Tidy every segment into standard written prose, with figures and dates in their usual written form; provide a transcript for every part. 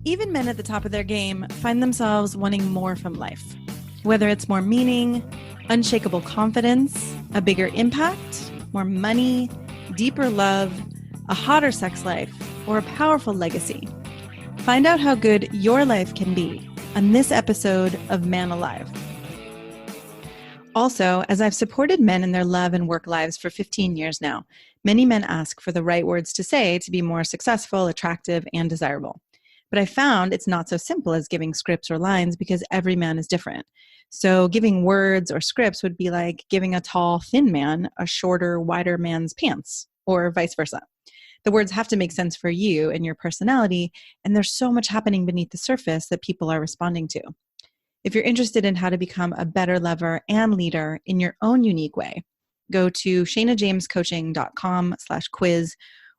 Even men at the top of their game find themselves wanting more from life. Whether it's more meaning, unshakable confidence, a bigger impact, more money, deeper love, a hotter sex life, or a powerful legacy. Find out how good your life can be on this episode of Man Alive. Also, as I've supported men in their love and work lives for 15 years now, many men ask for the right words to say to be more successful, attractive, and desirable. But I found it's not so simple as giving scripts or lines because every man is different. So giving words or scripts would be like giving a tall, thin man a shorter, wider man's pants, or vice versa. The words have to make sense for you and your personality, and there's so much happening beneath the surface that people are responding to. If you're interested in how to become a better lover and leader in your own unique way, go to shanajamescoaching.com/quiz,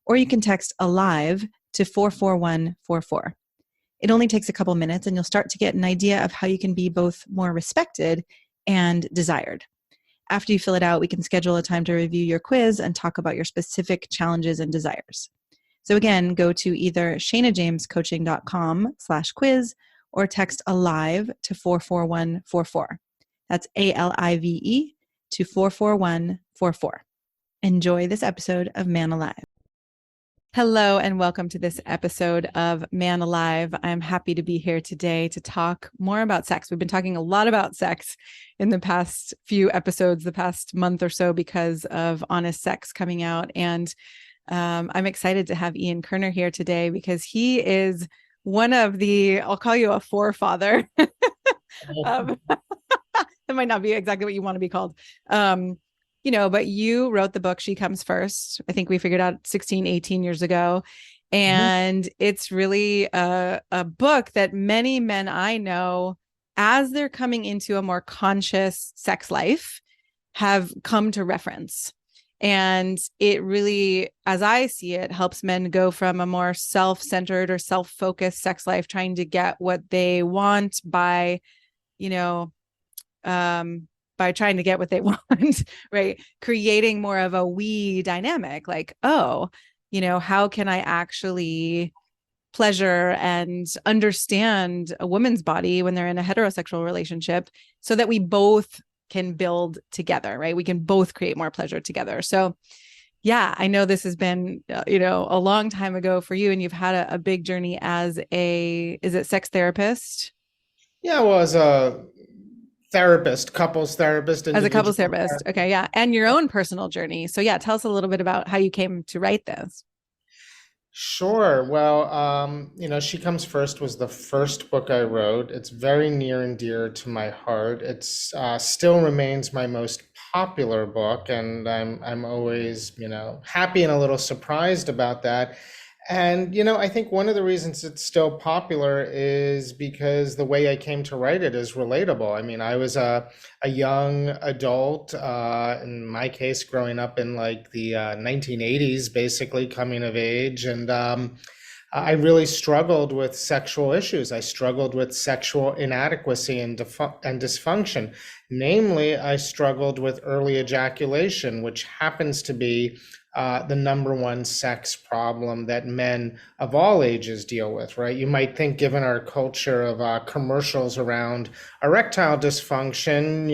or you can text ALIVE to 44144. It only takes a couple minutes and you'll start to get an idea of how you can be both more respected and desired. After you fill it out, we can schedule a time to review your quiz and talk about your specific challenges and desires. So again, go to either shanajamescoaching.com/quiz or text ALIVE to 44144. That's ALIVE to 44144. Enjoy this episode of Man Alive. Hello and welcome to this episode of Man Alive. I'm happy to be here today to talk more about sex. We've been talking a lot about sex in the past few episodes, the past month or so, because of Honest Sex coming out. And I'm excited to have Ian Kerner here today because he is one of the, I'll call you a forefather. That might not be exactly what you want to be called. But you wrote the book, She Comes First. I think we figured out 16, 18 years ago. And it's really a book that many men I know, as they're coming into a more conscious sex life, have come to reference. And it really, as I see it, helps men go from a more self-centered or self-focused sex life, trying to get what they want by trying to get what they want, right? Creating more of a we dynamic, like, how can I actually pleasure and understand a woman's body when they're in a heterosexual relationship so that we both can build together, right? We can both create more pleasure together. So yeah, I know this has been, a long time ago for you, and you've had a big journey as is it sex therapist? Yeah, well, as a therapist, couples therapist, As a couples individual therapist. therapist. Okay. Yeah. And your own personal journey. So yeah, tell us a little bit about how you came to write this. Sure. Well, She Comes First was the first book I wrote. It's very near and dear to my heart. It's still remains my most popular book, and I'm always, happy and a little surprised about that. And, I think one of the reasons it's still popular is because the way I came to write it is relatable. I mean, I was a young adult, in my case, growing up in like the 1980s, basically coming of age. And I really struggled with sexual issues. I struggled with sexual inadequacy and dysfunction. Namely, I struggled with early ejaculation, which happens to be the number one sex problem that men of all ages deal with, right? You might think, given our culture of commercials around erectile dysfunction,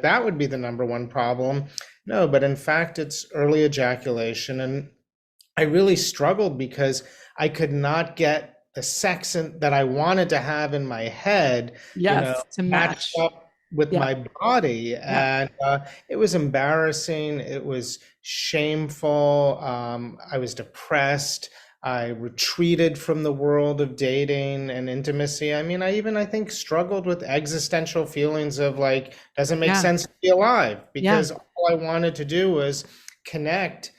that would be the number one problem. No, but in fact, it's early ejaculation. And I really struggled because I could not get the sex that I wanted to have in my head, Yes. To matched match. up with Yeah. my body. Yeah. And it was embarrassing. It was shameful. I was depressed. I retreated from the world of dating and intimacy. I mean, I think, struggled with existential feelings of like, does it make Yeah. sense to be alive? Yeah. Because all I wanted to do was connect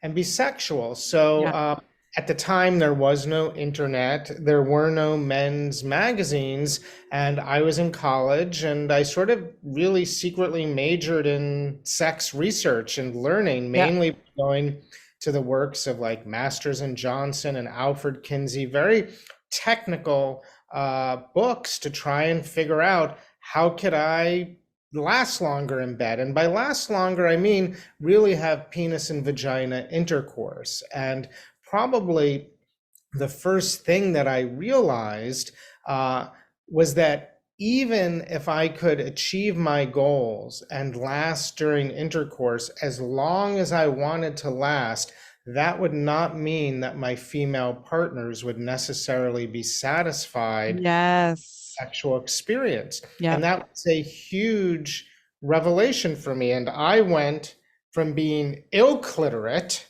and be sexual. So Yeah. at the time, there was no internet, there were no men's magazines, and I was in college, and I sort of really secretly majored in sex research and learning, Yeah. mainly going to the works of like Masters and Johnson and Alfred Kinsey, very technical books to try and figure out how could I last longer in bed. And by last longer, I mean really have penis and vagina intercourse. And probably the first thing that I realized uh, was that even if I could achieve my goals and last during intercourse as long as I wanted to last, that would not mean that my female partners would necessarily be satisfied Yes. sexual experience. Yep. And that was a huge revelation for me. And I went from being ill-cliterate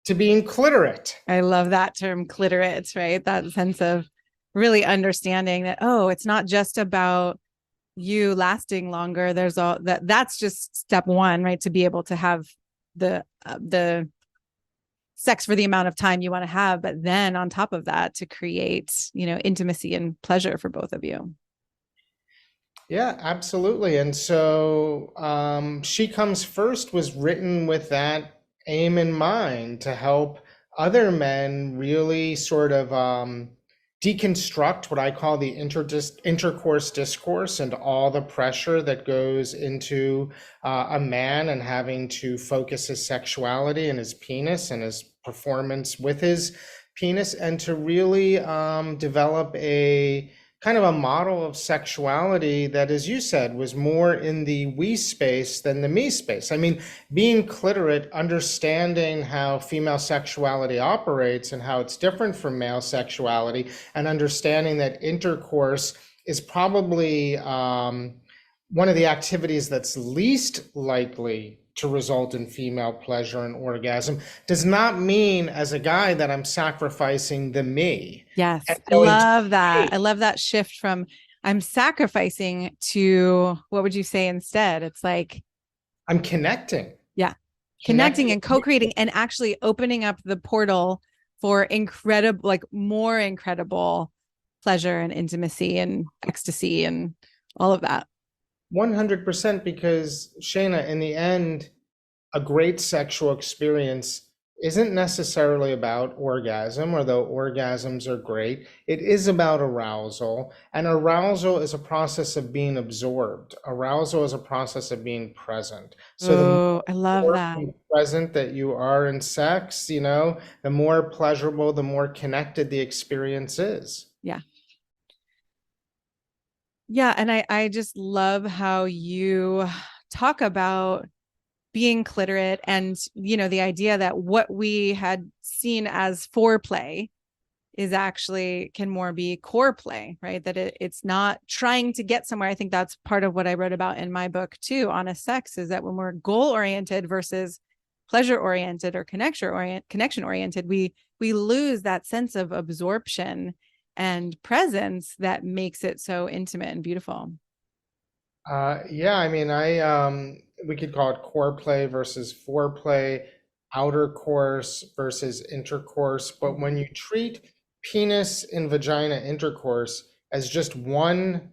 to being cliterate. I love that term, clitoris, right? That sense of really understanding that, oh, it's not just about you lasting longer. There's all that's just step one, right? To be able to have the sex for the amount of time you want to have, but then on top of that, to create, intimacy and pleasure for both of you. Yeah, absolutely. And so She Comes First was written with that aim in mind to help other men really sort of deconstruct what I call the intercourse discourse and all the pressure that goes into a man and having to focus his sexuality and his penis and his performance with his penis, and to really develop a kind of a model of sexuality that, as you said, was more in the we space than the me space. I mean, being cliterate, understanding how female sexuality operates and how it's different from male sexuality, and understanding that intercourse is probably one of the activities that's least likely to result in female pleasure and orgasm, does not mean as a guy that I'm sacrificing the me. Yes. And I going to love that. me. I love that shift from I'm sacrificing to what would you say instead? It's like, I'm connecting, yeah, connecting connecting. and co-creating and actually opening up the portal for incredible, like more incredible pleasure and intimacy and ecstasy and all of that. 100%, because Shayna, in the end, a great sexual experience isn't necessarily about orgasm, although orgasms are great. It is about arousal, and arousal is a process of being absorbed. Arousal is a process of being present. So the Oh, I love more that. present that you are in sex, the more pleasurable, the more connected the experience is. Yeah. Yeah. And I just love how you talk about being cliterate and, the idea that what we had seen as foreplay is actually can more be core play, right? That it's not trying to get somewhere. I think that's part of what I wrote about in my book too, Honest Sex, is that when we're goal oriented versus pleasure oriented or connection oriented, we lose that sense of absorption and presence that makes it so intimate and beautiful. Yeah, I mean, we could call it core play versus foreplay, outer course versus intercourse. But when you treat penis and vagina intercourse as just one Holy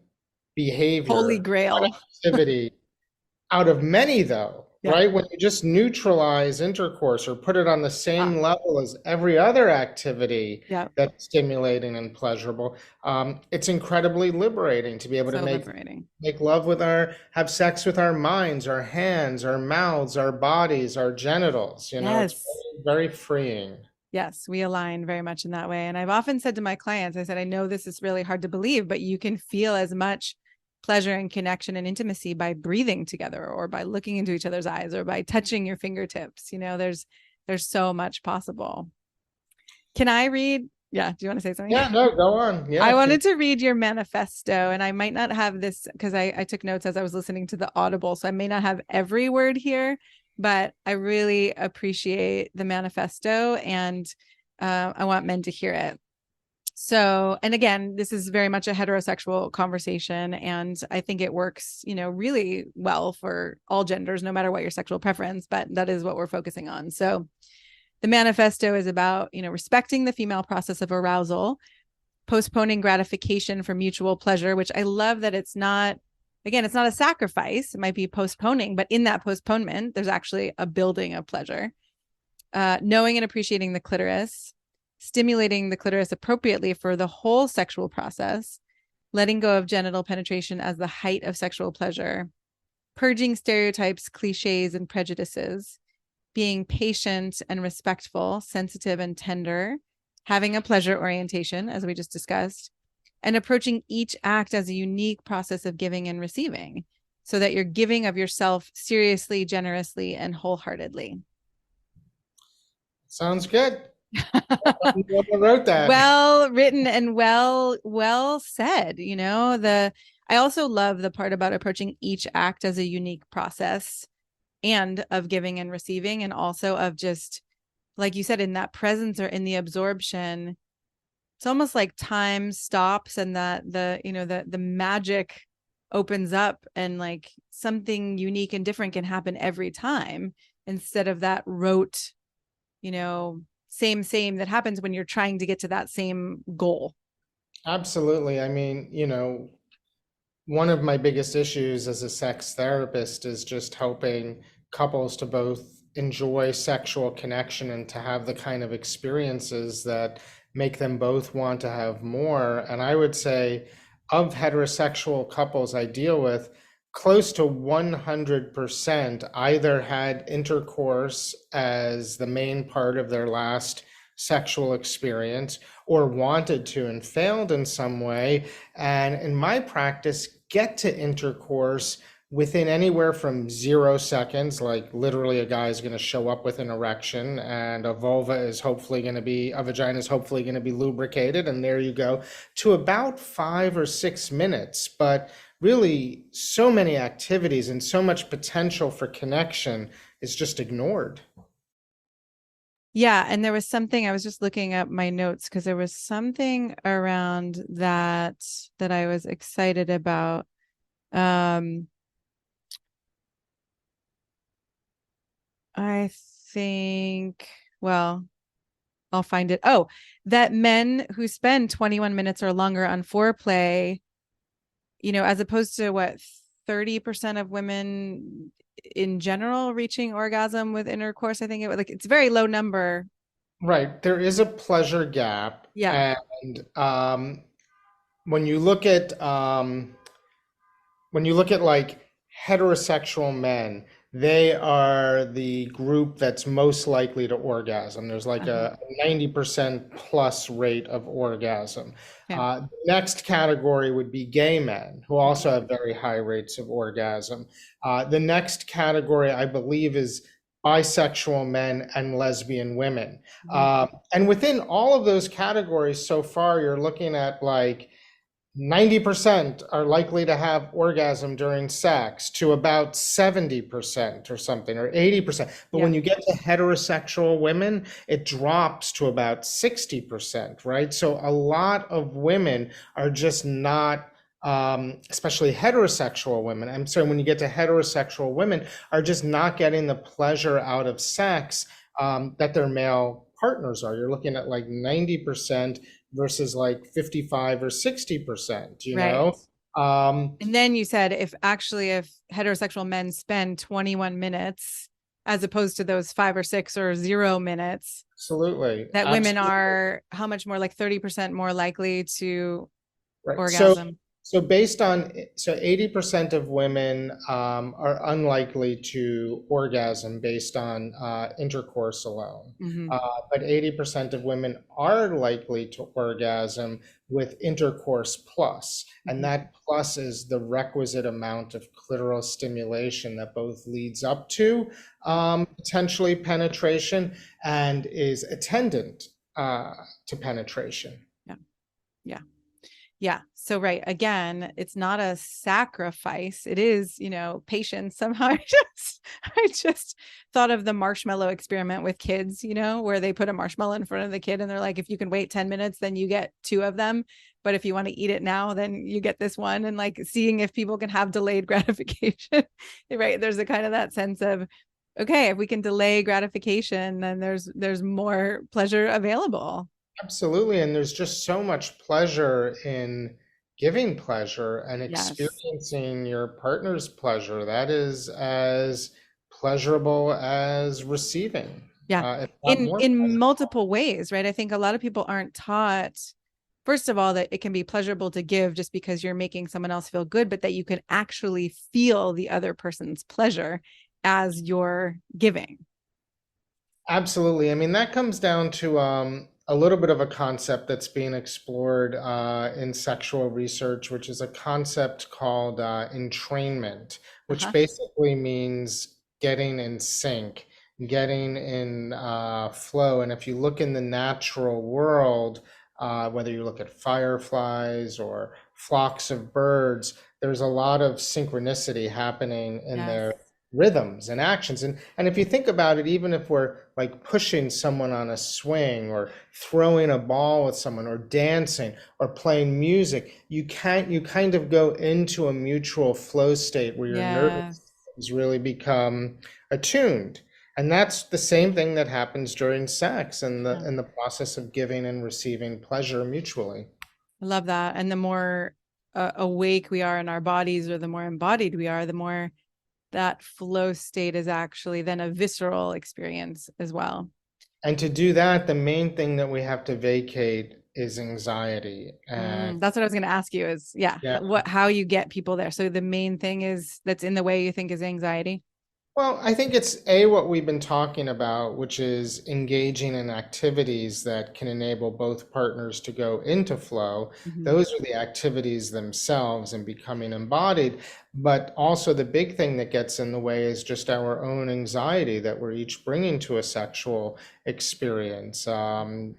behavior, one grail. activity out of many, though, Yeah. right? When you just neutralize intercourse or put it on the Ah, same level as every other activity yeah. that's stimulating and pleasurable, it's incredibly liberating to be able to So make liberating. have sex with our minds, our hands, our mouths, our bodies, our genitals. It's Yes. very, very freeing. Yes, we align very much in that way. And I've often said to my clients, I said, I know this is really hard to believe, but you can feel as much pleasure and connection and intimacy by breathing together or by looking into each other's eyes or by touching your fingertips. There's so much possible. Can I read? Yeah. Do you want to say something? Yeah, no, go on. Yeah, I wanted to read your manifesto, and I might not have this because I took notes as I was listening to the Audible. So I may not have every word here, but I really appreciate the manifesto and I want men to hear it. So, and again, this is very much a heterosexual conversation, and I think it works, really well for all genders, no matter what your sexual preference, but that is what we're focusing on. So the manifesto is about, respecting the female process of arousal, postponing gratification for mutual pleasure, which I love that it's not, again, it's not a sacrifice. It might be postponing, but in that postponement, there's actually a building of pleasure. Knowing and appreciating the clitoris, stimulating the clitoris appropriately for the whole sexual process, letting go of genital penetration as the height of sexual pleasure, purging stereotypes, cliches, and prejudices, being patient and respectful, sensitive and tender, having a pleasure orientation, as we just discussed, and approaching each act as a unique process of giving and receiving, so that you're giving of yourself seriously, generously, and wholeheartedly. Sounds good. Whoever wrote that. Well written and well said. I also love the part about approaching each act as a unique process and of giving and receiving, and also of just, like you said, in that presence or in the absorption. It's almost like time stops, and that the magic opens up, and like something unique and different can happen every time, instead of that rote, same that happens when you're trying to get to that same goal. Absolutely. I mean, one of my biggest issues as a sex therapist is just helping couples to both enjoy sexual connection and to have the kind of experiences that make them both want to have more. And I would say, of heterosexual couples I deal with, close to 100% either had intercourse as the main part of their last sexual experience or wanted to and failed in some way. And in my practice, get to intercourse within anywhere from 0 seconds, like literally a guy is going to show up with an erection and a vagina is hopefully going to be lubricated, and there you go, to about 5 or 6 minutes. But really, so many activities and so much potential for connection is just ignored. Yeah, and there was something, I was just looking up my notes because there was something around that I was excited about. I think, well, I'll find it. Oh, that men who spend 21 minutes or longer on foreplay, as opposed to what, 30% of women in general reaching orgasm with intercourse. I think it's a very low number. Right. There is a pleasure gap. Yeah. And when you look at like heterosexual men, they are the group that's most likely to orgasm. There's like Uh-huh. a 90% plus rate of orgasm. Okay. Next category would be gay men, who also Mhm. have very high rates of orgasm. The next category, I believe, is bisexual men and lesbian women. Mhm. And within all of those categories so far, you're looking at like 90% are likely to have orgasm during sex, to about 70% or something, or 80%. But Yeah. when you get to heterosexual women, it drops to about 60%, right? So a lot of women are just not, especially heterosexual women. I'm sorry, when you get to heterosexual women, are just not getting the pleasure out of sex that their male partners are. You're looking at like 90% versus like 55 or 60%, Right. Um, And then you said, if heterosexual men spend 21 minutes as opposed to those 5 or 6 or 0 minutes, absolutely, that women absolutely. are how much more, like 30% more likely to Right. orgasm. So 80% of women are unlikely to orgasm based on intercourse alone. Mm-hmm. But 80% of women are likely to orgasm with intercourse plus. And Mm-hmm. that plus is the requisite amount of clitoral stimulation that both leads up to Yeah. potentially penetration and is attendant to penetration. Yeah. Yeah. Yeah. So, right. Again, it's not a sacrifice. It is, patience. Somehow I just thought of the marshmallow experiment with kids, where they put a marshmallow in front of the kid and they're like, if you can wait 10 minutes, then you get two of them. But if you want to eat it now, then you get this one. And like seeing if people can have delayed gratification, right? There's a kind of that sense of, okay, if we can delay gratification, then there's more pleasure available. Absolutely. And there's just so much pleasure in giving pleasure and Yes. experiencing your partner's pleasure. That is as pleasurable as receiving, Yeah. if not In more in pleasurable. multiple ways, right? I think a lot of people aren't taught, first of all, that it can be pleasurable to give just because you're making someone else feel good, but that you can actually feel the other person's pleasure as you're giving. Absolutely. I mean, that comes down to a little bit of a concept that's being explored in sexual research, which is a concept called entrainment, which Uh-huh. basically means getting in sync, getting in flow. And if you look in the natural world, whether you look at fireflies or flocks of birds, there's a lot of synchronicity happening in Yes. their rhythms and actions. And if you think about it, even if we're like pushing someone on a swing or throwing a ball with someone or dancing or playing music, you kind of go into a mutual flow state where your nervous Yes. systems really become attuned. And that's the same thing that happens during sex and Yeah. the process of giving and receiving pleasure mutually. I love that. And the more awake we are in our bodies, or the more embodied we are, the more that flow state is actually then a visceral experience as well. And to do that, the main thing that we have to vacate is anxiety. And That's what I was going to ask you is, yeah, yeah, how you get people there. So the main thing is that's in the way you think is anxiety. well, I think it's A, what we've been talking about, which is engaging in activities that can enable both partners to go into flow. Mhm. Those are the activities themselves and becoming embodied. But also, the big thing that gets in the way is just our own anxiety that we're each bringing to a sexual experience. Some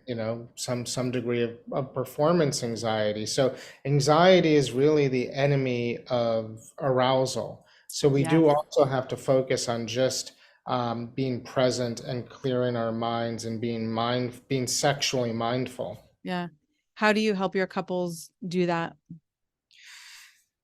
degree of performance anxiety. So, anxiety is really the enemy of arousal. So we Yes. do also have to focus on just being present and clearing our minds and being sexually mindful. Yeah. How do you help your couples do that?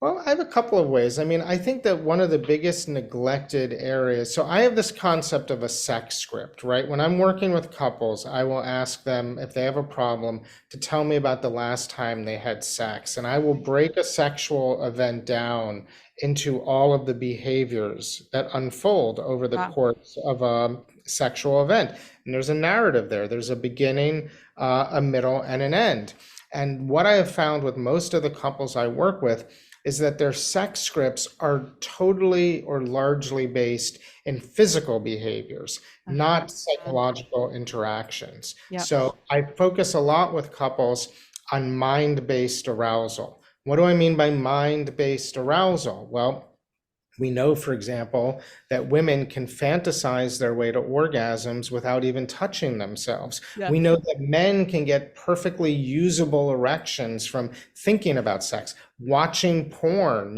Well, I have a couple of ways. I mean, I think that one of the biggest neglected areas, so I have this concept of a sex script, right? When I'm working with couples, I will ask them if they have a problem to tell me about the last time they had sex. And I will break a sexual event down into all of the behaviors that unfold over the Wow. course of a sexual event. And there's a narrative there, there's a beginning, a middle, and an end. And what I have found with most of the couples I work with is that their sex scripts are totally or largely based in physical behaviors, Uh-huh. not psychological interactions. Yep. So I focus a lot with couples on mind-based arousal. What do I mean by mind-based arousal? Well, we know, for example, that women can fantasize their way to orgasms without even touching themselves. Yes. We know that men can get perfectly usable erections from thinking about sex, watching porn.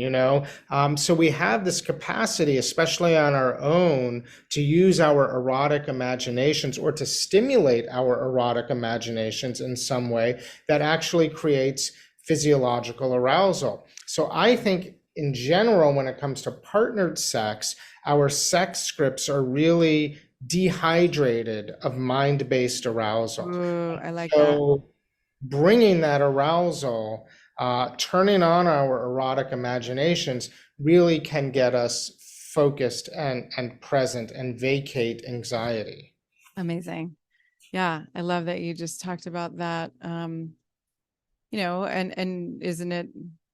So we have this capacity, especially on our own, to use our erotic imaginations or to stimulate our erotic imaginations in some way that actually creates physiological arousal. So I think in general, when it comes to partnered sex, our sex scripts are really dehydrated of mind-based arousal. Ooh, I like that. So bringing that arousal, turning on our erotic imaginations really can get us focused and present and vacate anxiety. Amazing. Yeah, I love that you just talked about that. And isn't it,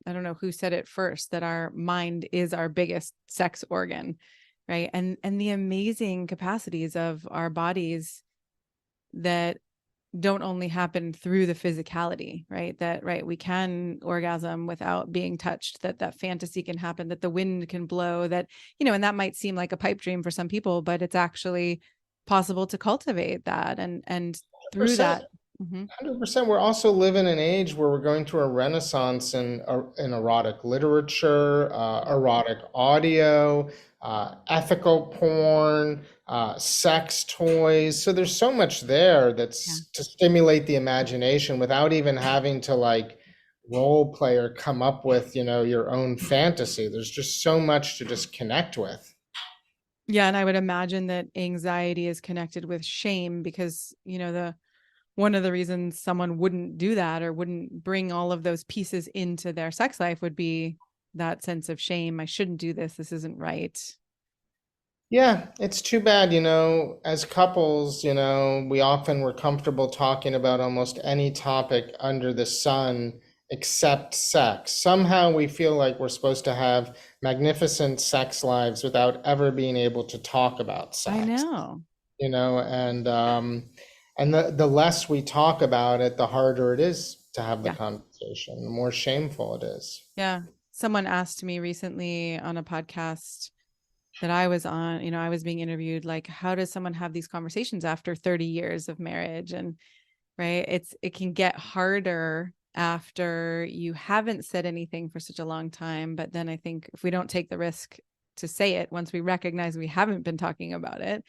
I don't know who said it first, that our mind is our biggest sex organ, right? And the amazing capacities of our bodies that don't only happen through the physicality, right? That, right, we can orgasm without being touched, that fantasy can happen, that the wind can blow, that, and that might seem like a pipe dream for some people, but it's actually possible to cultivate that. And through 100%. that. Mhm. 100%. We're also living in an age where we're going through a renaissance in erotic literature, Yep. erotic audio, ethical porn, sex toys. So there's so much there Yeah. that's to stimulate the imagination without even having to like role play or come up with, your own fantasy. There's just so much to just connect with. Yeah, and I would imagine that anxiety is connected with shame because, the one of the reasons someone wouldn't do that or wouldn't bring all of those pieces into their sex life would be that sense of shame. I shouldn't do this. This isn't right. Yeah, it's too bad, as couples, we often were comfortable talking about almost any topic under the sun except sex. Somehow we feel like we're supposed to have magnificent sex lives without ever being able to talk about I sex, know. and And the less we talk about it, the harder it is to have the Yeah. conversation, the more shameful it is. Yeah. Someone asked me recently on a podcast that I was on, I was being interviewed, like, how does someone have these conversations after 30 years of marriage? And right, it can get harder after you haven't said anything for such a long time. But then I think if we don't take the risk to say it, once we recognize we haven't been talking about it,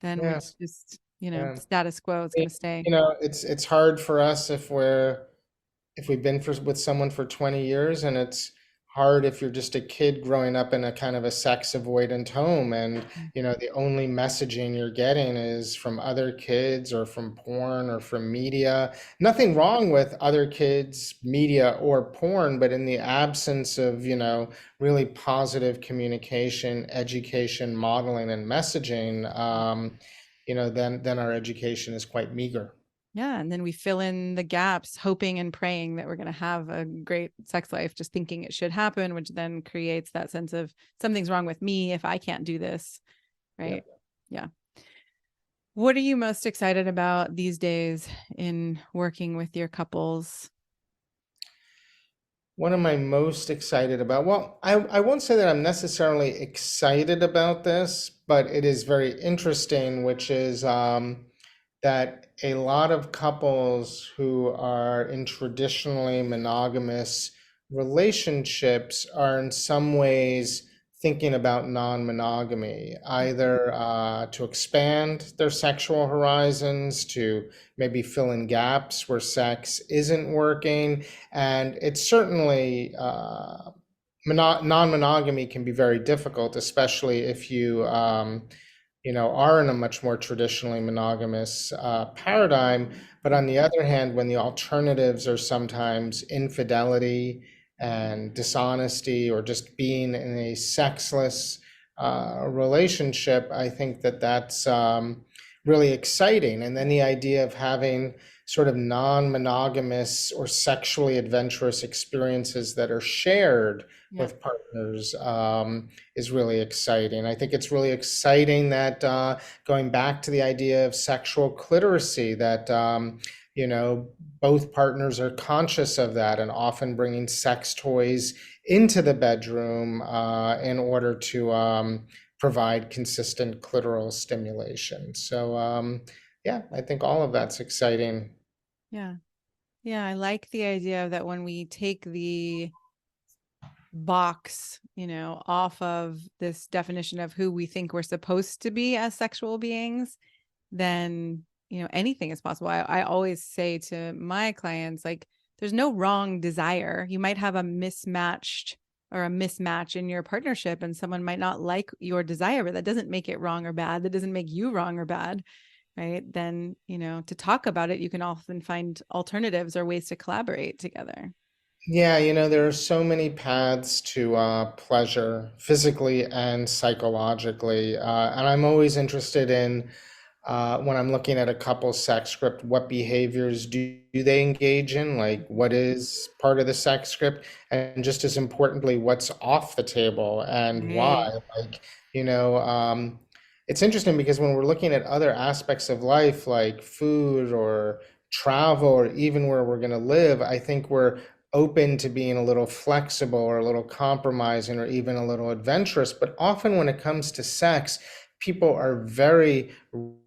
then Yeah, it's just, yeah. status quo. It's going to stay. It's hard for us if we've been with someone for 20 years, and it's hard if you're just a kid growing up in a kind of a sex avoidant home, and the only messaging you're getting is from other kids or from porn or from media. Nothing wrong with other kids media or porn, but in the absence of really positive communication, education, modeling, and messaging, then our education is quite meager. Yeah. And then we fill in the gaps, hoping and praying that we're going to have a great sex life, just thinking it should happen, which then creates that sense of something's wrong with me if I can't do this. Right. Yep. Yeah. What are you most excited about these days in working with your couples? What am I most excited about? Well, I won't say that I'm necessarily excited about this, but it is very interesting, which is that a lot of couples who are in traditionally monogamous relationships are in some ways thinking about non-monogamy, either to expand their sexual horizons, to maybe fill in gaps where sex isn't working. And it's certainly non-monogamy can be very difficult, especially if you are in a much more traditionally monogamous paradigm. But on the other hand, when the alternatives are sometimes infidelity and dishonesty or just being in a sexless relationship, I think that that's really exciting. And then the idea of having sort of non-monogamous or sexually adventurous experiences that are shared Yeah. with partners is really exciting. I think it's really exciting that going back to the idea of sexual cliteracy, that you know both partners are conscious of that and often bringing sex toys into the bedroom in order to provide consistent clitoral stimulation. So yeah, I think all of that's exciting. Yeah. Yeah. I like the idea that when we take the box, off of this definition of who we think we're supposed to be as sexual beings, then, anything is possible. I always say to my clients, like, there's no wrong desire. You might have a mismatched or a mismatch in your partnership, and someone might not like your desire, but that doesn't make it wrong or bad. That doesn't make you wrong or bad. Right. Then, to talk about it, you can often find alternatives or ways to collaborate together. Yeah, there are so many paths to pleasure, physically and psychologically. And I'm always interested in when I'm looking at a couple sex script, what behaviors do they engage in? Like, what is part of the sex script? And just as importantly, what's off the table and why? Right. Like, you know, it's interesting because when we're looking at other aspects of life, like food or travel, or even where we're going to live, I think we're open to being a little flexible or a little compromising or even a little adventurous. But often when it comes to sex, people are very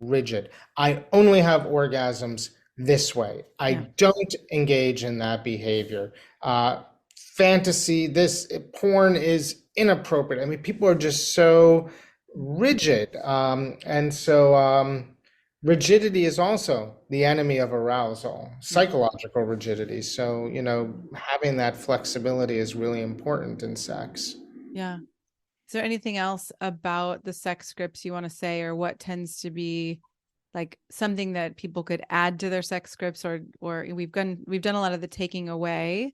rigid. I only have orgasms this way. I Yeah. don't engage in that behavior. Fantasy, this porn is inappropriate. I mean, people are just so rigid. Rigidity is also the enemy of arousal, Yeah. psychological rigidity. So, having that flexibility is really important in sex. Yeah. Is there anything else about the sex scripts you want to say, or what tends to be like something that people could add to their sex scripts, or we've done a lot of the taking away,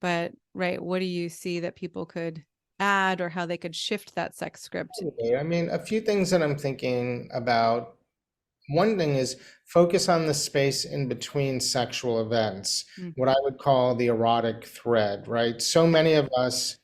but right, what do you see that people could add, or how they could shift that sex script? I mean, a few things that I'm thinking about. One thing is focus on the space in between sexual events, Mm, what I would call the erotic thread, right? So many of us,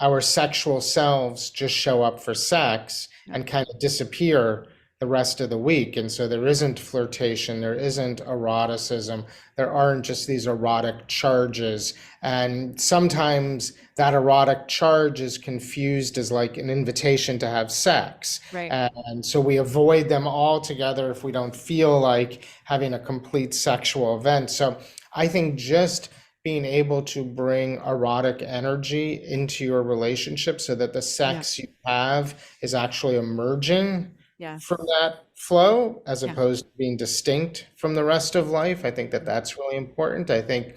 our sexual selves just show up for sex yeah. and kind of disappear the rest of the week. And so there isn't flirtation, there isn't eroticism, there aren't just these erotic charges. And sometimes that erotic charge is confused as like an invitation to have sex. Right. And so we avoid them altogether if we don't feel like having a complete sexual event. So I think just being able to bring erotic energy into your relationship so that the Yeah. sex you have is actually emerging from Yes. that flow as Yeah. opposed to being distinct from the rest of life. I think that that's really important. I think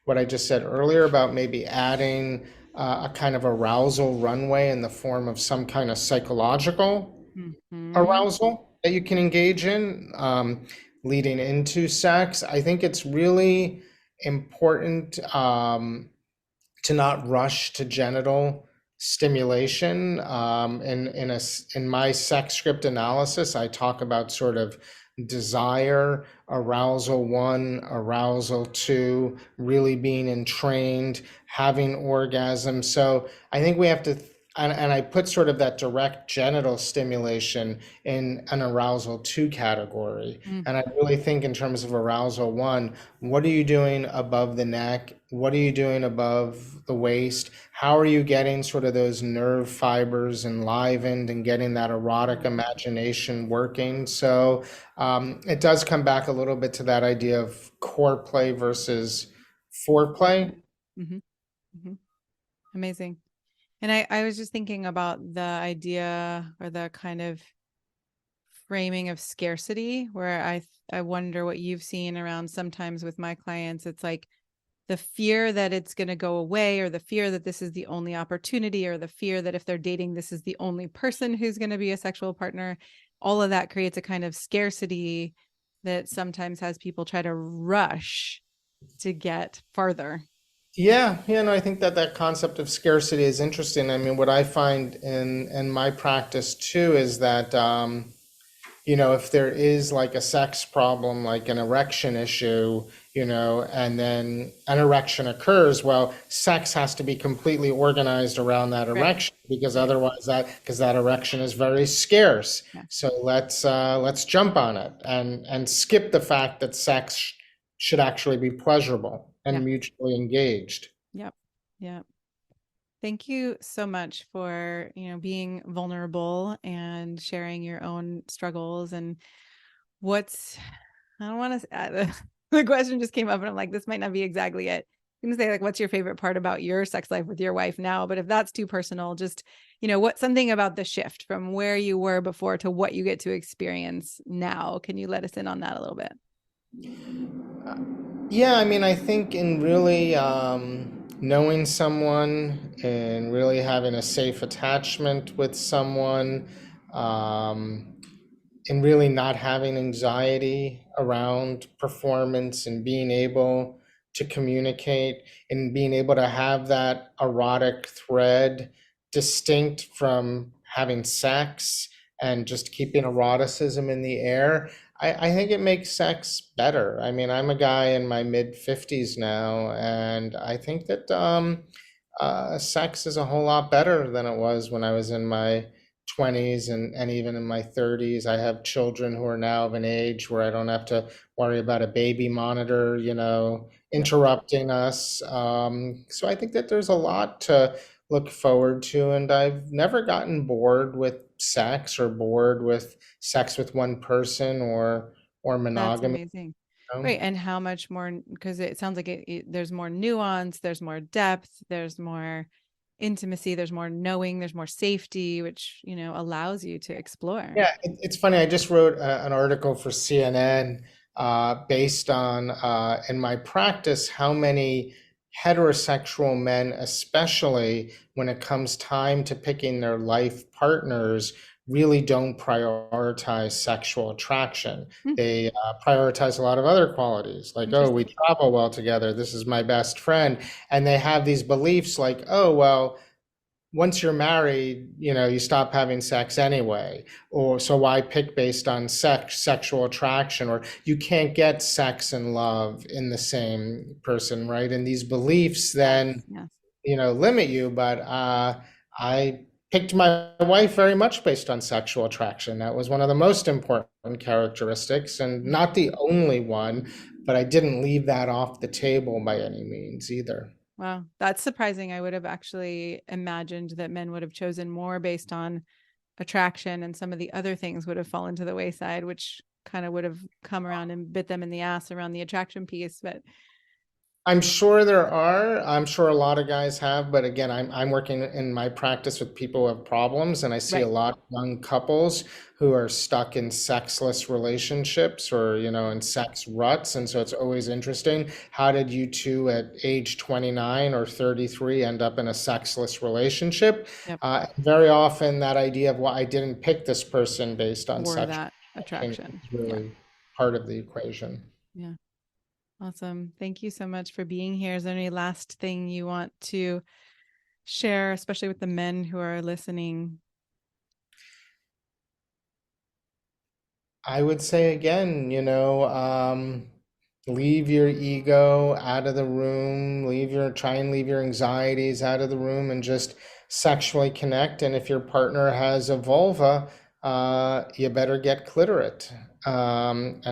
what I just said earlier about maybe adding a kind of arousal runway in the form of some kind of psychological Hmm. arousal that you can engage in leading into sex. I think it's really important to not rush to genital stimulation. In my sex script analysis, I talk about sort of desire, arousal one, arousal two, really being entrained, having orgasm. So I think we have to, and I put sort of that direct genital stimulation in an arousal two category. Mm. And I really think in terms of arousal one, what are you doing above the neck? What are you doing above the waist? How are you getting sort of those nerve fibers enlivened and getting that erotic imagination working? So it does come back a little bit to that idea of core play versus foreplay. Foreplay. Hmm. Hmm. Amazing. And I was just thinking about the idea or the kind of framing of scarcity where I wonder what you've seen around sometimes with my clients. It's like the fear that it's going to go away, or the fear that this is the only opportunity, or the fear that if they're dating, this is the only person who's going to be a sexual partner. All of that creates a kind of scarcity that sometimes has people try to rush to get farther. Yeah, no, I think that that concept of scarcity is interesting. I mean, what I find in my practice too is that if there is like a sex problem, like an erection issue, and then an erection occurs, well, sex has to be completely organized around that Right. erection because Right. otherwise because that erection is very scarce. Yeah. So let's jump on it and skip the fact that should actually be pleasurable Yeah. and mutually engaged. Yep. Yeah. Thank you so much for, being vulnerable and sharing your own struggles and what's, I don't want to, the question just came up and I'm like, this might not be exactly it. I'm going to say like, what's your favorite part about your sex life with your wife now? But if that's too personal, just, what something about the shift from where you were before to what you get to experience now. Can you let us in on that a little bit? Yeah, I mean, I think in really knowing someone and really having a safe attachment with someone, um, and really not having anxiety around performance and being able to communicate and being able to have that erotic thread distinct from having sex and just keeping eroticism in the air. I think it makes sex better. I mean, I'm a guy in my mid 50s now, and I think that sex is a whole lot better than it was when I was in my 20s and even in my 30s. I have children who are now of an age where I don't have to worry about a baby monitor, Yep. interrupting us. So I think that there's a lot to look forward to, and I've never gotten bored with sex or bored with sex with one person or That's monogamy. amazing. You know? Right. And how much more, because it sounds like there's more nuance, there's more depth, there's more intimacy, there's more knowing, there's more safety, which, allows you to explore. Yeah, it's funny. I just wrote an article for CNN based on, in my practice, how many heterosexual men, especially when it comes time to picking their life partners, really don't prioritize sexual attraction. Hmm. They prioritize a lot of other qualities, like, oh, we Interesting. travel well together. This is my best friend. And they have these beliefs like, oh, well, once you're married, you stop having sex anyway. Or so why pick based on sexual attraction, or you can't get sex and love in the same person, right? And these beliefs then, Yes. Yes. limit you. But I, picked my wife very much based on sexual attraction. That was one of the most important characteristics, and not the only one, but I didn't leave that off the table by any means either. Wow, that's surprising. I would have actually imagined that men would have chosen more based on attraction, and some of the other things would have fallen to the wayside, which kind of would have come around and bit them in the ass around the attraction piece. But I'm sure there are. I'm sure a lot of guys have, but again, I'm working in my practice with people who have problems, and I see a right. lot of young couples who are stuck in sexless relationships or, in sex ruts. And so it's always interesting. How did you two at age 29 or 33 end up in a sexless relationship? Yep. Very often that idea of, well, I didn't pick this person based on Or sexual that attraction attraction. is Yeah. really part of the equation. Yeah. Awesome. Thank you so much for being here. Is there any last thing you want to share, especially with the men who are listening? I would say again, leave your ego out of the room, try and leave your anxieties out of the room and just sexually connect. And if your partner has a vulva, you better get clitorate, and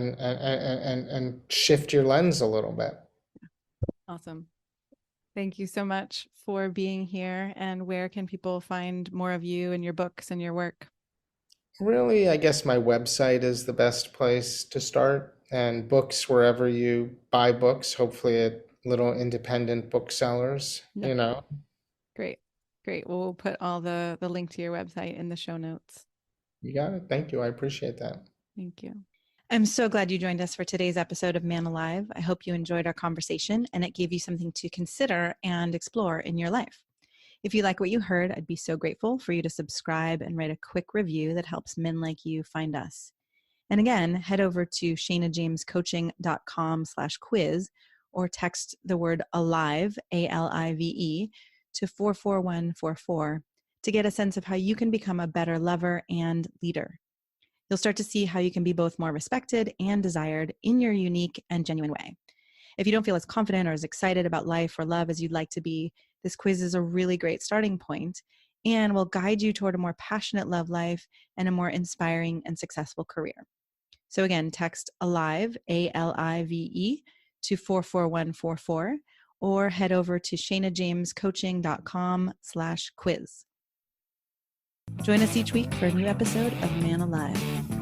shift your lens a little bit. Awesome. Thank you so much for being here. And where can people find more of you and your books and your work? Really, I guess my website is the best place to start, and books wherever you buy books, hopefully at little independent booksellers, Yep. Great. Great. Well, we'll put all the link to your website in the show notes. You got it. Thank you. I appreciate that. Thank you. I'm so glad you joined us for today's episode of Man Alive. I hope you enjoyed our conversation and it gave you something to consider and explore in your life. If you like what you heard, I'd be so grateful for you to subscribe and write a quick review that helps men like you find us. And again, head over to shanajamescoaching.com/quiz or text the word ALIVE, ALIVE, to 44144 to get a sense of how you can become a better lover and leader. You'll start to see how you can be both more respected and desired in your unique and genuine way. If you don't feel as confident or as excited about life or love as you'd like to be, this quiz is a really great starting point and will guide you toward a more passionate love life and a more inspiring and successful career. So again, text ALIVE, ALIVE, to 44144 or head over to shanajamescoaching.com/quiz. Join us each week for a new episode of Man Alive.